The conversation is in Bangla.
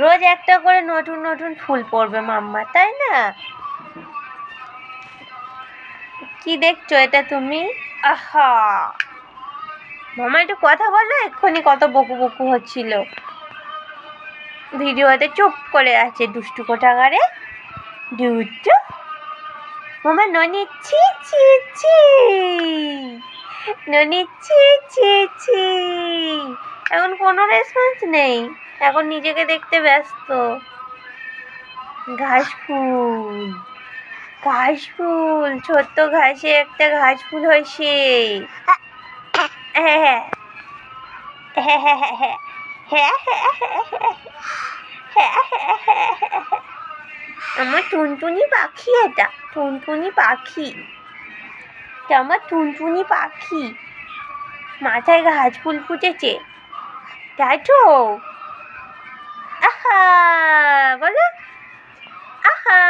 রোজ একটা করে নতুন নতুন ফুল পড়বে মাম্মা, তাই না? কি দেখছো এটা তুমি? আহা, মামা একটু কথা বলো, এক্ষুনি কত বকু বকু হচ্ছিল। ভিডিওতে চুপ করে আছে দুষ্টু কোটাগারে। দুষ্টু মামা, ননি ছি ছি ছি, ননি ছি ছি ছি। এখন কোনো রেসপন্স নেই, এখন নিজেকে দেখতে ব্যস্ত। ঘাস ফুল, ঘাস ফুল, ছোট্ট ঘাসে একটা ঘাস ফুল হয়েছে। হ্যাঁ হ্যাঁ হ্যাঁ হ্যাঁ হ্যাঁ হ্যাঁ হ্যাঁ হ্যাঁ হ্যাঁ। আমার টুনটুনি পাখি, এটা টুনটুনি পাখি, এটা আমার টুনটুনি পাখি। মাথায় ঘাস ফুল ফুটেছে, তাই তো? আহা বলো, আহা।